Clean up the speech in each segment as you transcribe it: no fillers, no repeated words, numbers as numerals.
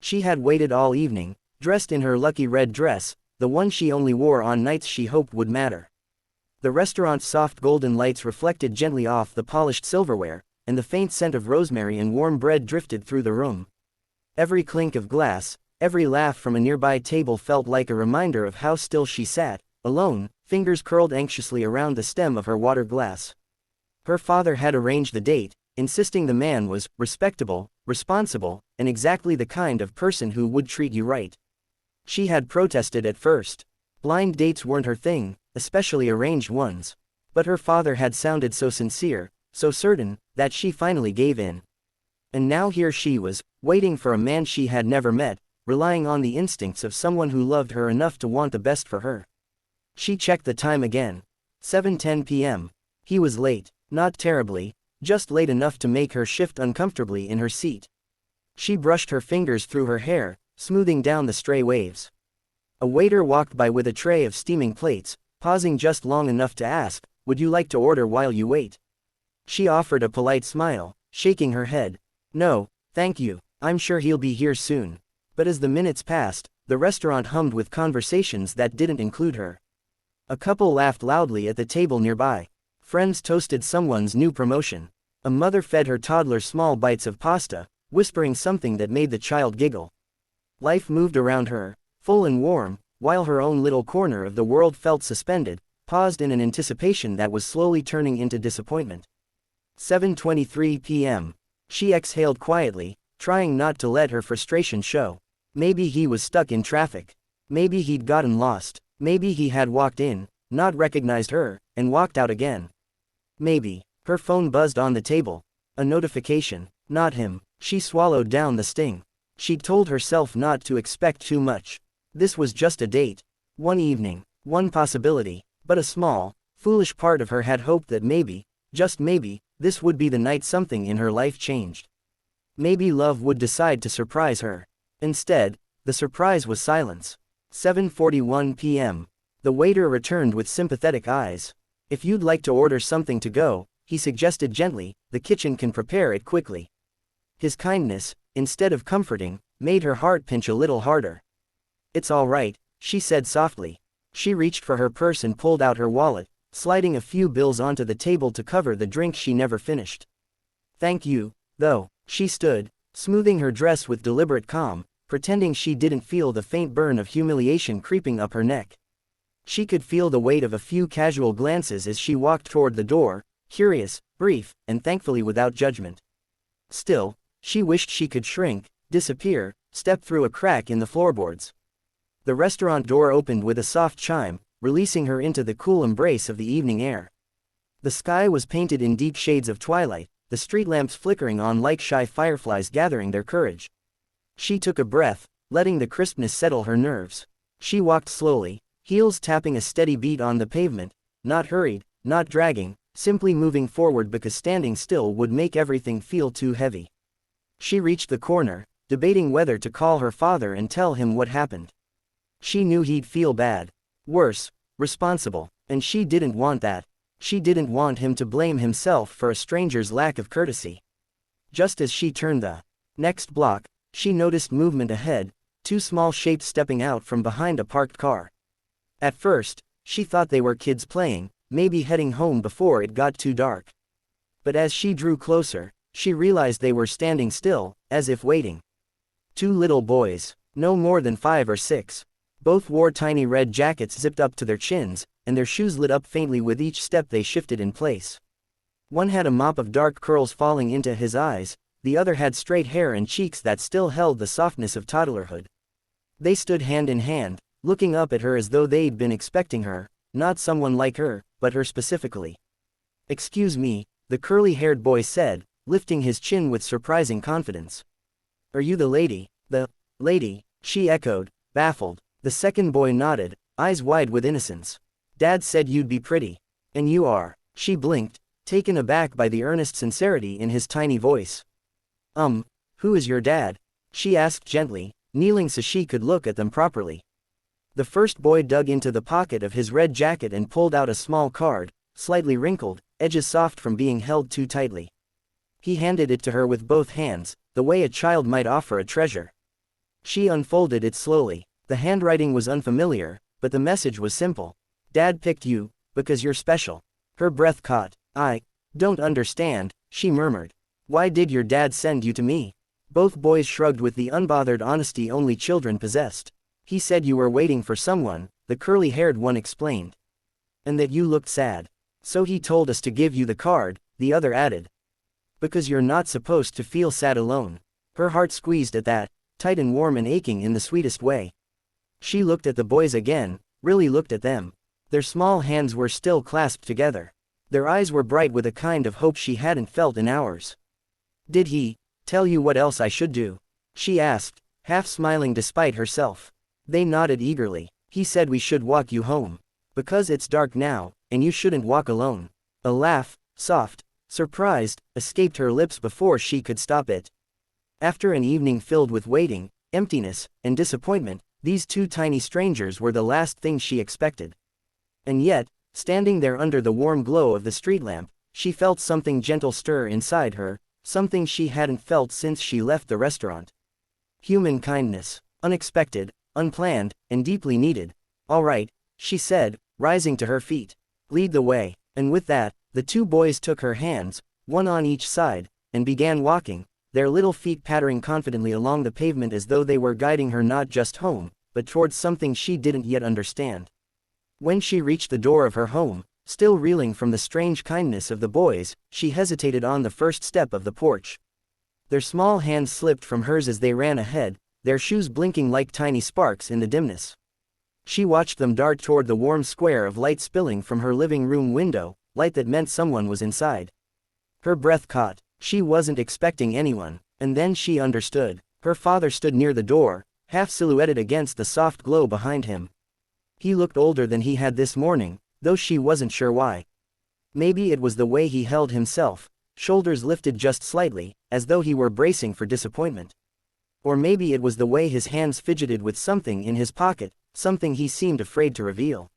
She had waited all evening, dressed in her lucky red dress, the one she only wore on nights she hoped would matter. The restaurant's soft golden lights reflected gently off the polished silverware, and the faint scent of rosemary and warm bread drifted through the room. Every clink of glass, every laugh from a nearby table felt like a reminder of how still she sat, alone, fingers curled anxiously around the stem of her water glass. Her father had arranged the date, insisting the man was respectable, responsible, and exactly the kind of person who would treat you right. She had protested at first. Blind dates weren't her thing, especially arranged ones. But her father had sounded so sincere, so certain, that she finally gave in. And now here she was, waiting for a man she had never met, relying on the instincts of someone who loved her enough to want the best for her. She checked the time again. 7:10 p.m. He was late, not terribly, just late enough to make her shift uncomfortably in her seat. She brushed her fingers through her hair, smoothing down the stray waves. A waiter walked by with a tray of steaming plates, pausing just long enough to ask, "Would you like to order while you wait?" She offered a polite smile, shaking her head. "No, thank you, I'm sure he'll be here soon." But as the minutes passed, the restaurant hummed with conversations that didn't include her. A couple laughed loudly at the table nearby. Friends toasted someone's new promotion. A mother fed her toddler small bites of pasta, whispering something that made the child giggle. Life moved around her, full and warm, while her own little corner of the world felt suspended, paused in an anticipation that was slowly turning into disappointment. 7:23 p.m. She exhaled quietly, trying not to let her frustration show. Maybe he was stuck in traffic. Maybe he'd gotten lost. Maybe he had walked in, not recognized her, and walked out again. Maybe. Her phone buzzed on the table. A notification. Not him. She swallowed down the sting. She'd told herself not to expect too much. This was just a date. One evening. One possibility. But a small, foolish part of her had hoped that maybe, just maybe, this would be the night something in her life changed. Maybe love would decide to surprise her. Instead, the surprise was silence. 7:41 p.m. The waiter returned with sympathetic eyes. "If you'd like to order something to go," he suggested gently, "the kitchen can prepare it quickly." His kindness, instead of comforting, made her heart pinch a little harder. "It's all right," she said softly. She reached for her purse and pulled out her wallet, sliding a few bills onto the table to cover the drink she never finished. "Thank you, though." She stood, smoothing her dress with deliberate calm, pretending she didn't feel the faint burn of humiliation creeping up her neck. She could feel the weight of a few casual glances as she walked toward the door, curious, brief, and thankfully without judgment. Still, she wished she could shrink, disappear, step through a crack in the floorboards. The restaurant door opened with a soft chime, releasing her into the cool embrace of the evening air. The sky was painted in deep shades of twilight, the street lamps flickering on like shy fireflies gathering their courage. She took a breath, letting the crispness settle her nerves. She walked slowly, heels tapping a steady beat on the pavement, not hurried, not dragging, simply moving forward because standing still would make everything feel too heavy. She reached the corner, debating whether to call her father and tell him what happened. She knew he'd feel bad. Worse, responsible, and she didn't want that. She didn't want him to blame himself for a stranger's lack of courtesy. Just as she turned the next block, she noticed movement ahead, two small shapes stepping out from behind a parked car. At first, she thought they were kids playing, maybe heading home before it got too dark. But as she drew closer, she realized they were standing still, as if waiting. Two little boys, no more than 5 or 6. Both wore tiny red jackets zipped up to their chins, and their shoes lit up faintly with each step they shifted in place. One had a mop of dark curls falling into his eyes, the other had straight hair and cheeks that still held the softness of toddlerhood. They stood hand in hand, looking up at her as though they'd been expecting her, not someone like her, but her specifically. "Excuse me," the curly-haired boy said, lifting his chin with surprising confidence. "Are you the lady?" "The lady," she echoed, baffled. The second boy nodded, eyes wide with innocence. "Dad said you'd be pretty. And you are." She blinked, taken aback by the earnest sincerity in his tiny voice. Who is your dad?" she asked gently, kneeling so she could look at them properly. The first boy dug into the pocket of his red jacket and pulled out a small card, slightly wrinkled, edges soft from being held too tightly. He handed it to her with both hands, the way a child might offer a treasure. She unfolded it slowly. The handwriting was unfamiliar, but the message was simple. Dad picked you, because you're special. Her breath caught. I don't understand, she murmured. Why did your dad send you to me? Both boys shrugged with the unbothered honesty only children possessed. He said you were waiting for someone, the curly-haired one explained. And that you looked sad. So he told us to give you the card, the other added. Because you're not supposed to feel sad alone. Her heart squeezed at that, tight and warm and aching in the sweetest way. She looked at the boys again, really looked at them. Their small hands were still clasped together. Their eyes were bright with a kind of hope she hadn't felt in hours. Did he tell you what else I should do? She asked, half smiling despite herself. They nodded eagerly. He said we should walk you home. Because it's dark now, and you shouldn't walk alone. A laugh, soft, surprised, escaped her lips before she could stop it. After an evening filled with waiting, emptiness, and disappointment, these two tiny strangers were the last thing she expected. And yet, standing there under the warm glow of the street lamp, she felt something gentle stir inside her, something she hadn't felt since she left the restaurant. Human kindness, unexpected, unplanned, and deeply needed. All right, she said, rising to her feet. Lead the way. And with that, the two boys took her hands, one on each side, and began walking, their little feet pattering confidently along the pavement as though they were guiding her not just home, but towards something she didn't yet understand. When she reached the door of her home, still reeling from the strange kindness of the boys, she hesitated on the first step of the porch. Their small hands slipped from hers as they ran ahead, their shoes blinking like tiny sparks in the dimness. She watched them dart toward the warm square of light spilling from her living room window, light that meant someone was inside. Her breath caught. She wasn't expecting anyone, and then she understood. Her father stood near the door, half silhouetted against the soft glow behind him. He looked older than he had this morning, though she wasn't sure why. Maybe it was the way he held himself, shoulders lifted just slightly, as though he were bracing for disappointment. Or maybe it was the way his hands fidgeted with something in his pocket, something he seemed afraid to reveal.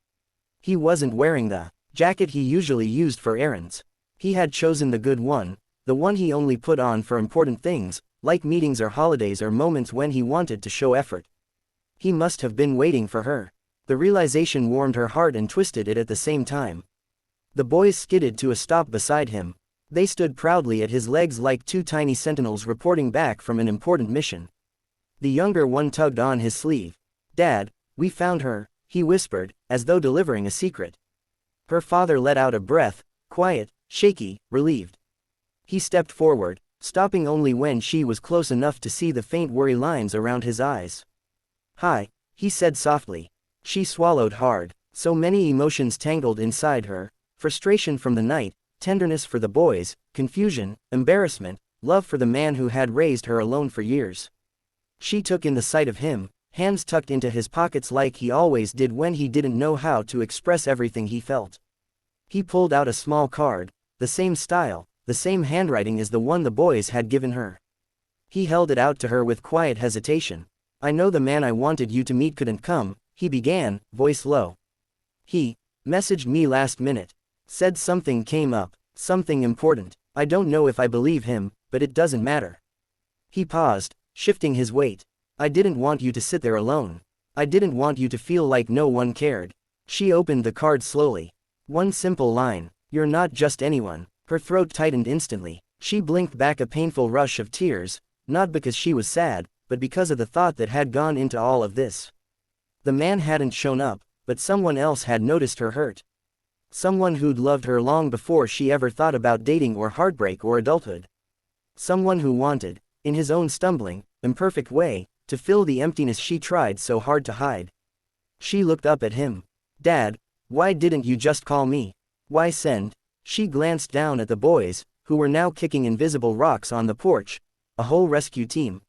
He wasn't wearing the jacket he usually used for errands. He had chosen the good one, the one he only put on for important things, like meetings or holidays or moments when he wanted to show effort. He must have been waiting for her. The realization warmed her heart and twisted it at the same time. The boys skidded to a stop beside him. They stood proudly at his legs like two tiny sentinels reporting back from an important mission. The younger one tugged on his sleeve. Dad, we found her, he whispered, as though delivering a secret. Her father let out a breath, quiet, shaky, relieved. He stepped forward, stopping only when she was close enough to see the faint worry lines around his eyes. Hi, he said softly. She swallowed hard. So many emotions tangled inside her, frustration from the night, tenderness for the boys, confusion, embarrassment, love for the man who had raised her alone for years. She took in the sight of him, hands tucked into his pockets like he always did when he didn't know how to express everything he felt. He pulled out a small card, the same style, the same handwriting as the one the boys had given her. He held it out to her with quiet hesitation. I know the man I wanted you to meet couldn't come, he began, voice low. He messaged me last minute. Said something came up, something important. I don't know if I believe him, but it doesn't matter. He paused, shifting his weight. I didn't want you to sit there alone. I didn't want you to feel like no one cared. She opened the card slowly. One simple line. You're not just anyone. Her throat tightened instantly. She blinked back a painful rush of tears, not because she was sad, but because of the thought that had gone into all of this. The man hadn't shown up, but someone else had noticed her hurt. Someone who'd loved her long before she ever thought about dating or heartbreak or adulthood. Someone who wanted, in his own stumbling, imperfect way, to fill the emptiness she tried so hard to hide. She looked up at him. Dad, why didn't you just call me? Why send? She glanced down at the boys, who were now kicking invisible rocks on the porch, a whole rescue team.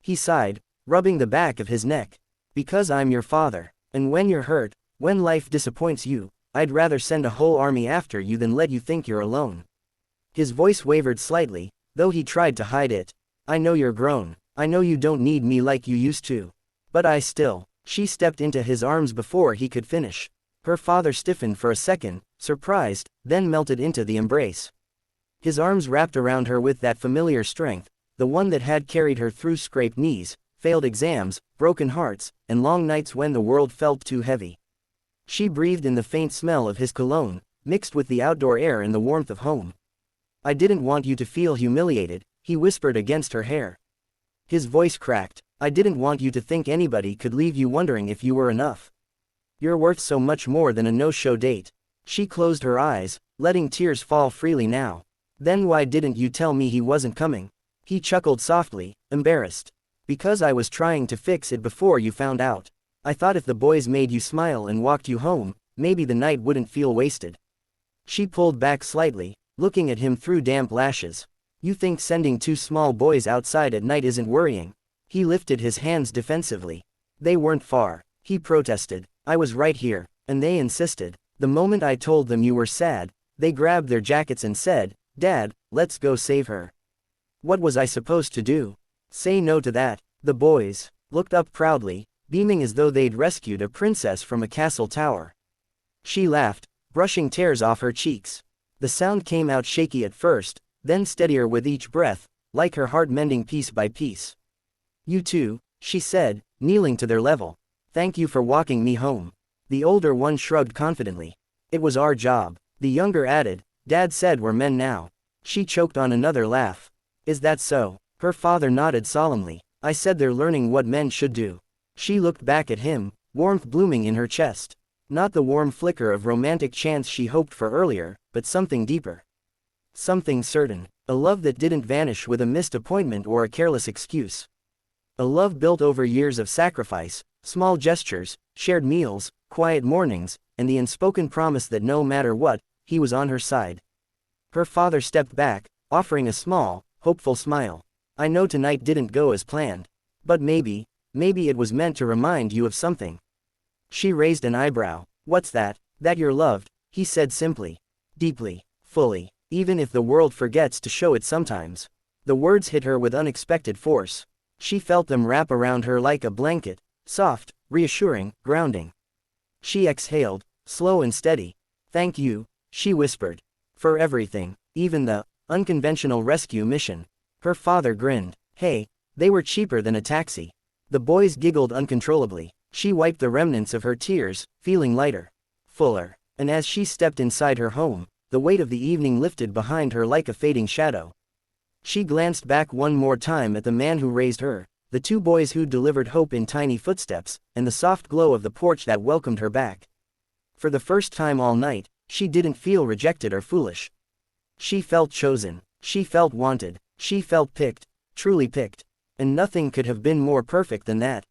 He sighed, rubbing the back of his neck. Because I'm your father, and when you're hurt, when life disappoints you, I'd rather send a whole army after you than let you think you're alone. His voice wavered slightly, though he tried to hide it. I know you're grown. I know you don't need me like you used to. But I still. She stepped into his arms before he could finish. Her father stiffened for a second, surprised, then melted into the embrace. His arms wrapped around her with that familiar strength, the one that had carried her through scraped knees, failed exams, broken hearts, and long nights when the world felt too heavy. She breathed in the faint smell of his cologne, mixed with the outdoor air and the warmth of home. "I didn't want you to feel humiliated," he whispered against her hair. His voice cracked. "I didn't want you to think anybody could leave you wondering if you were enough. You're worth so much more than a no-show date." She closed her eyes, letting tears fall freely now. "Then why didn't you tell me he wasn't coming?" He chuckled softly, embarrassed. "Because I was trying to fix it before you found out. I thought if the boys made you smile and walked you home, maybe the night wouldn't feel wasted." She pulled back slightly, looking at him through damp lashes. "You think sending 2 small boys outside at night isn't worrying?" He lifted his hands defensively. "They weren't far," he protested. "I was right here, and they insisted. The moment I told them you were sad, they grabbed their jackets and said, 'Dad, let's go save her.' What was I supposed to do? Say no to that?" The boys looked up proudly, beaming as though they'd rescued a princess from a castle tower. She laughed, brushing tears off her cheeks. The sound came out shaky at first, then steadier with each breath, like her heart mending piece by piece. "You too," she said, kneeling to their level. "Thank you for walking me home." The older one shrugged confidently. "It was our job." The younger added, "Dad said we're men now." She choked on another laugh. "Is that so?" Her father nodded solemnly. "I said they're learning what men should do." She looked back at him, warmth blooming in her chest. Not the warm flicker of romantic chance she hoped for earlier, but something deeper. Something certain. A love that didn't vanish with a missed appointment or a careless excuse. A love built over years of sacrifice, small gestures, shared meals, quiet mornings, and the unspoken promise that no matter what, he was on her side. Her father stepped back, offering a small, hopeful smile. "I know tonight didn't go as planned. But maybe it was meant to remind you of something." She raised an eyebrow. "What's that?" "That you're loved," he said simply. "Deeply. Fully. Even if the world forgets to show it sometimes." The words hit her with unexpected force. She felt them wrap around her like a blanket, soft, reassuring, grounding. She exhaled, slow and steady. "Thank you," she whispered. "For everything, even the unconventional rescue mission." Her father grinned. "Hey, they were cheaper than a taxi." The boys giggled uncontrollably. She wiped the remnants of her tears, feeling lighter, fuller, and as she stepped inside her home, the weight of the evening lifted behind her like a fading shadow. She glanced back one more time at the man who raised her, the 2 boys who delivered hope in tiny footsteps, and the soft glow of the porch that welcomed her back. For the first time all night, she didn't feel rejected or foolish. She felt chosen. She felt wanted. She felt picked, truly picked. And nothing could have been more perfect than that.